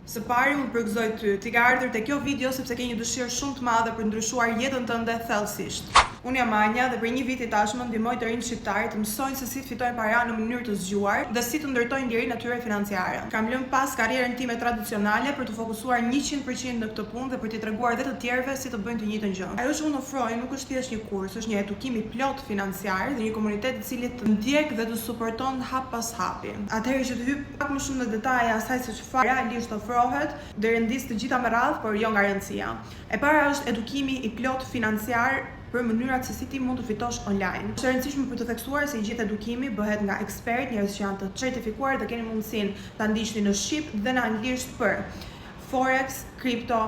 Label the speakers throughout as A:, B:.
A: Së pari unë përgëzoj ti ka ardhur te kjo video sepse ke një dëshirë shumë të madhe për ndryshuar jetën tënde thellësisht. Unë jam Anja dhe për një vit i tashmë ndihmoj të rinj shqiptarë të mësojnë se si të fitojnë para në mënyrë të zgjuar dhe si të ndërtojnë lirinë e tyre financiare. Kam lënë pas karrierën time tradicionale për të fokusuar 100% në këtë punë dhe për t'i treguar edhe të tjerëve si të bëjnë të njëjtën gjë. Ajo që unë ofroj nuk është thjesht një kurs, është një edukim i plot financiar dhe një komunitet i cili të ndjek dhe të suporton hap pas hapi. Atëherë që të hyj pak më shumë në detaje asaj se çfarë realisht ofrohet, do rendis të gjitha me radhë, por jo nga rëndësia. E para është edukimi i plot financiar për mënyrat se si ti mund të fitosh online. Është e rëndësishme për të theksuar se i gjithë edukimi bëhet nga ekspert, njerëz që janë të certifikuar dhe keni mundësinë ta ndiqni në shqip dhe në anglisht për forex, kripto,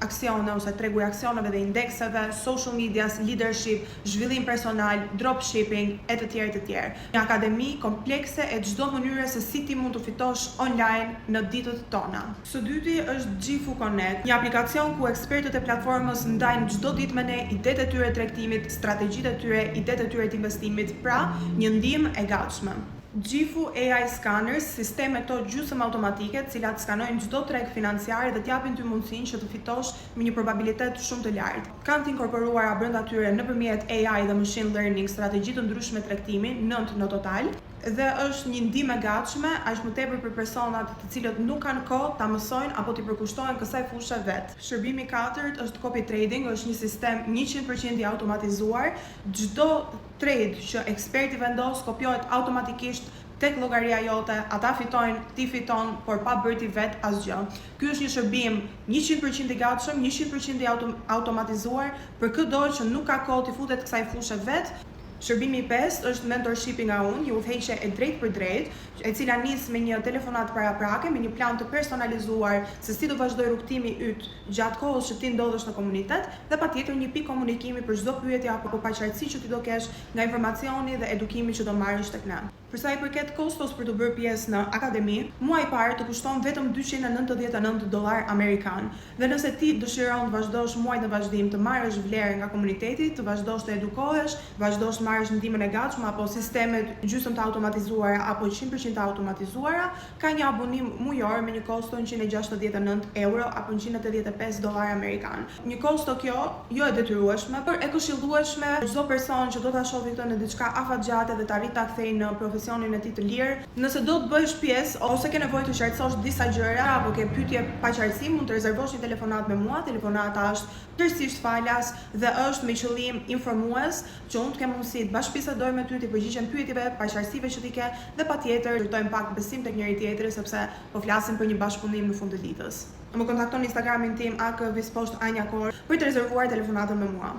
A: aksione ose tregu i aksioneve dhe indekseve, social medias, leadership, zhvillim personal, dropshipping e të tjerë. Një akademi komplekse e çdo mënyre se si ti mund të fitosh online në ditët tona. Së dyti është Gjifu Connect, një aplikacion ku ekspertët e platformës ndajnë çdo ditë me ne idetë e tyre tregtimit, strategjitë e tyre, idetë e tyre të investimit, pra një ndihmë e gatshme. Gjifu AI Scanners, sisteme këto gjysmë automatike, të cilat skanojnë çdo treg financiar dhe t'japin ty mundësinë që të fitosh me një probabilitet shumë të lartë. Kanë të inkorporuara brenda tyre nëpërmjet AI dhe machine learning strategji të ndryshme tregtimi, 9 në total, dhe është një ndihmë e gatshme, aq më tepër për personat të cilët nuk kanë kohë ta mësojnë apo t'i përkushtohen kësaj fushë vet. Shërbimi i katërt është copy trading, është një sistem 100% i automatizuar. Çdo trade që eksperti vendos kopiohet automatikisht tek llogaria jote, ata fitojnë, ti fiton, por pa bërë ti vet asgjë. Ky është një shërbim 100% i gatshëm, 100% i automatizuar për çdo që nuk ka kohë të futet kësaj fushë vet. Shërbimi i pestë është mentorshipi nga unë, një udhëheqje e drejtë për drejtë, e cila nis me një telefonat paraprake, me një plan të personalizuar se si do vazhdoj rrugtimi yt gjatë kohës që ti ndodhesh në komunitet, dhe patjetër një pikë komunikimi për çdo pyetje apo paqartësi që ti do kesh nga informacioni dhe edukimi që do marrësh tek ne. Për sa i përket kostos për të bërë pjesë në akademi, muaji i parë të kushton vetëm $299 amerikan. Dhe nëse ti dëshiron të vazhdosh muajt në vazhdim të marrësh vlerë nga komuniteti, të vazhdosh të edukohesh, vazhdosh të marrësh ndihmën e gatshme apo sistemet gjysmë të automatizuara apo 100% automatizuara, ka një abonim mujor me një kosto €169 apo $185 amerikan. Një kosto kjo jo e detyrueshme, por e këshillueshme për çdo person që do ta shohë këtë në diçka afatgjate dhe të arrit ta kthejë në profesionin e tij të lirë. Nëse do të bësh pjesë ose ke nevojë të qartësosh disa gjëra apo ke pyetje paqartësi, mund të rezervosh një telefonat me mua. Telefonata është tërësisht falas dhe është me qëllim informues, që unë të kem mundësi të bashkëbisedoj me ty, të përgjigjem pyetjeve, paqartësive që ti ke dhe patjetër të ndërtojmë pak besim tek njëri tjetri sepse po flasim për një bashkëpunim në fund të ditës. Më kontakton në Instagramin tim @vispost_anjakor për të rezervuar telefonatën me mua.